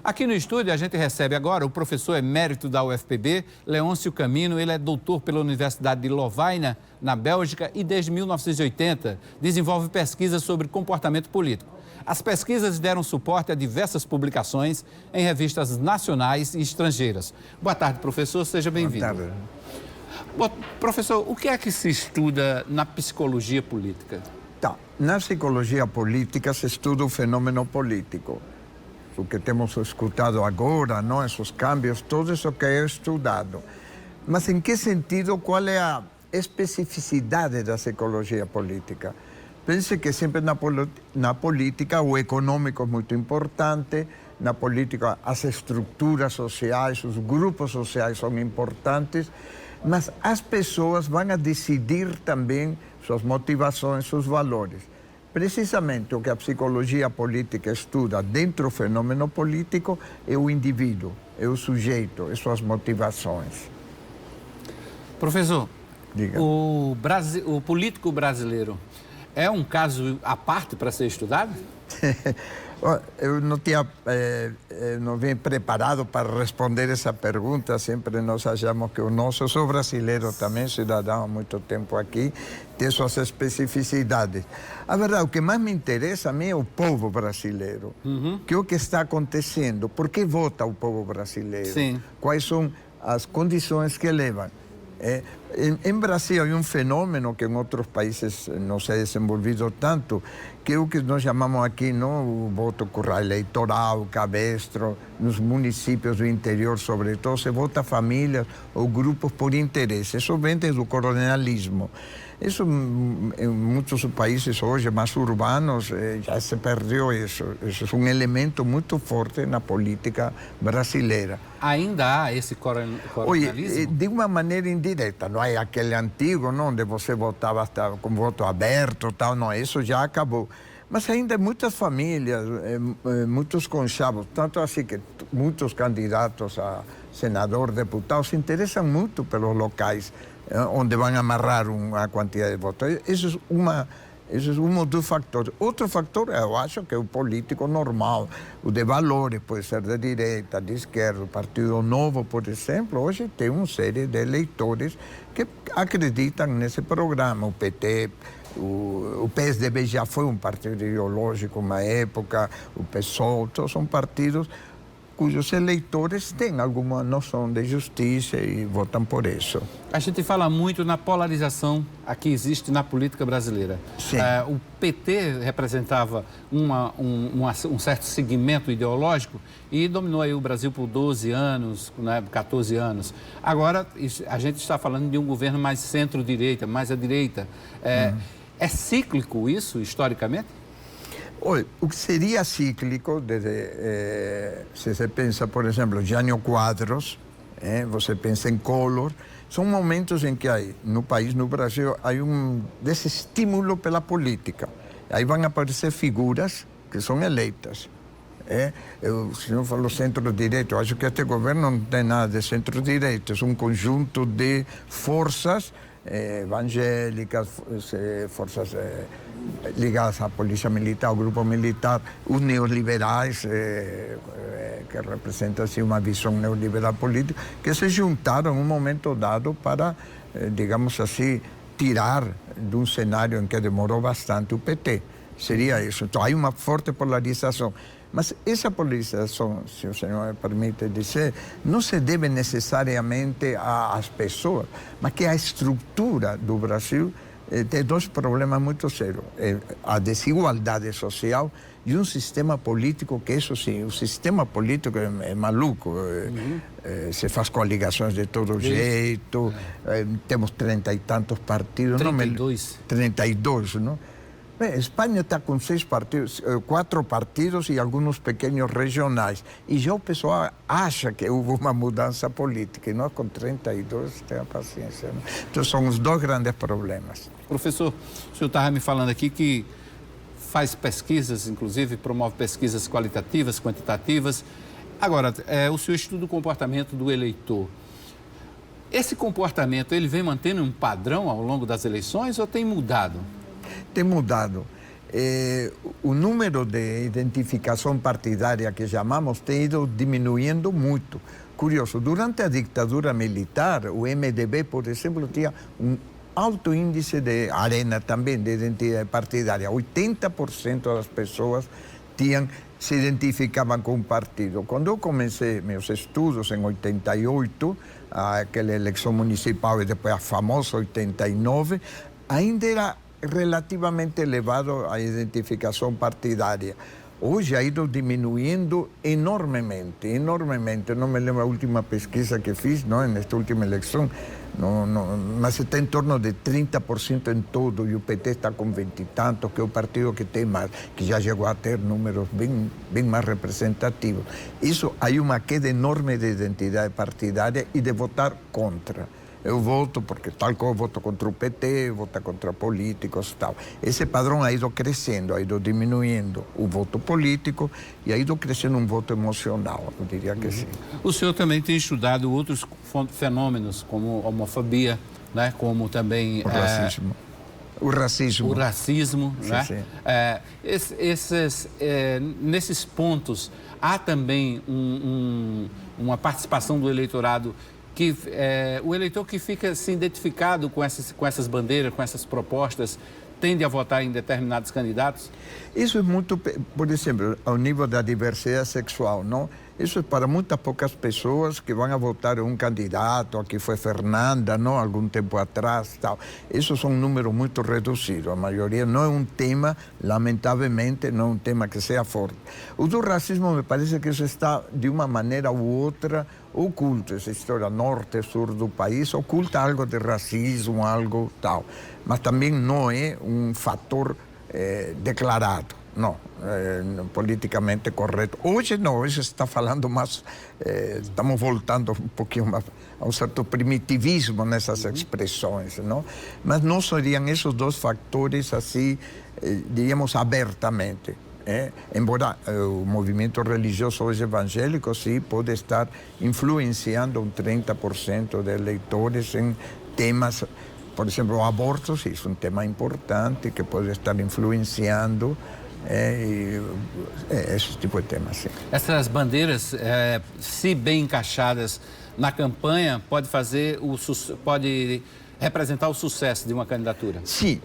Aqui no estúdio a gente recebe agora o professor emérito da UFPB, Leôncio Camino. Ele é doutor pela Universidade de Lovaina, na Bélgica, e desde 1980 desenvolve pesquisas sobre comportamento político. As pesquisas deram suporte a diversas publicações em revistas nacionais e estrangeiras. Boa tarde, professor, seja bem-vindo. Boa tarde. Bom, professor, o que é que se estuda na psicologia política? Na psicologia política se estuda o fenômeno político. O que temos escutado agora, não? Esses cambios, tudo isso que é estudado. Mas em que sentido, qual é a especificidade da psicologia política? Pense que sempre na política o econômico é muito importante, na política as estruturas sociais, os grupos sociais são importantes, mas as pessoas vão a decidir também suas motivações, seus valores. Precisamente o que a psicologia política estuda dentro do fenômeno político é o indivíduo, é o sujeito, é suas motivações. Professor, Diga. o político brasileiro é um caso à parte para ser estudado? Eu não vim preparado para responder essa pergunta. Sempre nós achamos que o nosso, eu sou brasileiro também, cidadão há muito tempo aqui, tem suas especificidades. A verdade, o que mais me interessa a mim é o povo brasileiro. Que é o que está acontecendo? Por que vota o povo brasileiro? Sim. Quais são as condições que levam? Em Brasil há um fenômeno que em outros países não se é desenvolvido tanto, que é o que nós chamamos aqui, não, o voto curral eleitoral, cabestro, nos municípios do interior, sobretudo, se vota famílias ou grupos por interesse. Isso vem do colonialismo. Isso, em muitos países hoje mais urbanos, já se perdeu isso. Isso é um elemento muito forte na política brasileira. Ainda há esse colonialismo? Olha, de uma maneira indireta, não é aquele antigo, não, onde você votava com voto aberto, tal, não, isso já acabou. Mas ainda muitas famílias, muitos conchavos, tanto assim que muitos candidatos a senador, deputado, se interessam muito pelos locais onde vão amarrar a quantidade de votos. Isso é um dos fatores. Outro fator, eu acho que é o político normal, o de valores, pode ser de direita, de esquerda. O Partido Novo, por exemplo, hoje tem uma série de eleitores que acreditam nesse programa. O PT, o PSDB já foi um partido ideológico uma época, o PSOL, todos são partidos cujos eleitores têm alguma noção de justiça e votam por isso. A gente fala muito na polarização que existe na política brasileira. Sim. O PT representava um certo segmento ideológico e dominou aí o Brasil por 12 anos, 14 anos. Agora, a gente está falando de um governo mais centro-direita, mais à direita. É cíclico isso, historicamente? Olha, o que seria cíclico, se você pensa, por exemplo, Jânio Quadros, você pensa em Collor, são momentos em que no país, no Brasil, há um desestímulo pela política. Aí vão aparecer figuras que são eleitas. O senhor falou centro-direita, eu acho que este governo não tem nada de centro-direita, é um conjunto de forças evangélicas, forças ligadas à polícia militar, ao grupo militar, os neoliberais, que representam assim, uma visão neoliberal política, que se juntaram em um momento dado para, digamos assim, tirar de um cenário em que demorou bastante o PT. Seria isso. Então, há uma forte polarização. Mas essa polarização, se o senhor me permite dizer, não se deve necessariamente às pessoas, mas que a estrutura do Brasil tem dois problemas muito sérios. A desigualdade social e um sistema político que, isso sim, o sistema político é maluco. Se faz coligações de todo jeito, temos 30 e tantos partidos. 32. 32, não? Bem, a Espanha está com 6 partidos, 4 partidos e alguns pequenos regionais. E já o pessoal acha que houve uma mudança política. E nós, com 32, temos paciência. Não? Então, são os dois grandes problemas. Professor, o senhor estava me falando aqui que faz pesquisas, inclusive promove pesquisas qualitativas, quantitativas. Agora, o senhor estuda o comportamento do eleitor. Esse comportamento, ele vem mantendo um padrão ao longo das eleições ou tem mudado? Tem mudado. o número de identificação partidária que chamamos tem ido diminuindo muito. Curioso, durante a ditadura militar, o MDB, por exemplo, tinha um alto índice de Arena também, de identidade partidária. 80% das pessoas se identificavam com o partido. Quando eu comecei meus estudos, em 88, aquela eleição municipal e depois a famosa 89, ainda era relativamente elevado a identificação partidária. Hoje ha ido diminuindo enormemente, enormemente. Não me lembro a última pesquisa que fiz, nesta última eleição, mas está em torno de 30% em todo, e o PT está com 20 e tantos, que é o partido que tem mais, que já chegou a ter números bem mais representativos. Isso, há uma queda enorme de identidade partidária e de votar contra. Eu voto porque tal como eu voto contra o PT, voto contra políticos e tal. Esse padrão ha ido crescendo, ha ido diminuindo o voto político e ha ido crescendo um voto emocional, eu diria que sim. O senhor também tem estudado outros fenômenos, como homofobia, né? Como também... O racismo. O racismo. O racismo, sim, né? Sim. Nesses pontos, há também uma participação do eleitorado que o eleitor que fica se identificado com essas bandeiras, com essas propostas, tende a votar em determinados candidatos? Isso é muito, por exemplo, ao nível da diversidade sexual, não? Isso é para muitas poucas pessoas que vão a votar em um candidato, aqui foi Fernanda, não? Algum tempo atrás, tal. Isso são números muito reduzidos. A maioria não é um tema, lamentavelmente, não é um tema que seja forte. O do racismo, me parece que isso está, de uma maneira ou outra, oculto. Essa história norte e sul do país oculta algo de racismo, algo tal. Mas também não é um fator declarado. Não, politicamente correto. Hoje não, hoje se está falando mais, estamos voltando um pouquinho mais a um certo primitivismo nessas expressões, não? Mas não seriam esses dois fatores assim, diríamos, abertamente. Embora o movimento religioso hoje evangélico, sim, pode estar influenciando 30% de eleitores em temas, por exemplo, o aborto, sim, é um tema importante que pode estar influenciando esse tipo de temas, sim. Essas bandeiras, se bem encaixadas na campanha, pode representar o sucesso de uma candidatura? Sim.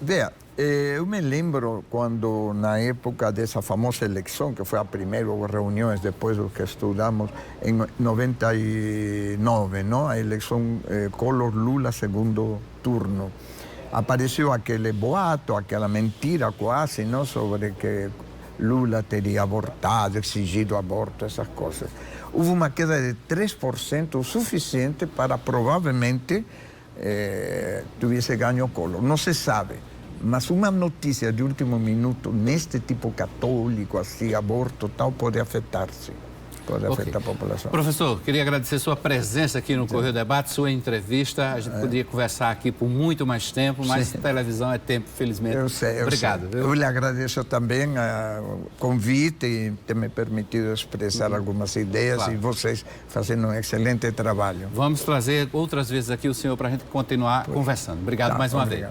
Veja, eu me lembro quando, na época dessa famosa eleição, que foi a primeira reuniões depois do que estudamos, em 99, não? A eleição Collor-Lula, segundo turno. Apareceu aquele boato, aquela mentira quase, não, sobre que Lula teria abortado, exigido aborto, essas coisas. Houve uma queda de 3%, o suficiente para provavelmente tivesse ganho o Collor. Não se sabe, mas uma notícia de último minuto, neste tipo católico, assim, aborto, tal, pode afetar-se. Pode afetar a população. Professor, queria agradecer sua presença aqui no Correio Debate, sua entrevista. A gente poderia conversar aqui por muito mais tempo, mas televisão é tempo, felizmente. Eu sei. Obrigado. Eu lhe agradeço também o convite e ter me permitido expressar algumas ideias, claro. E vocês fazendo um excelente trabalho. Vamos trazer outras vezes aqui o senhor para a gente continuar conversando. Obrigado mais uma vez.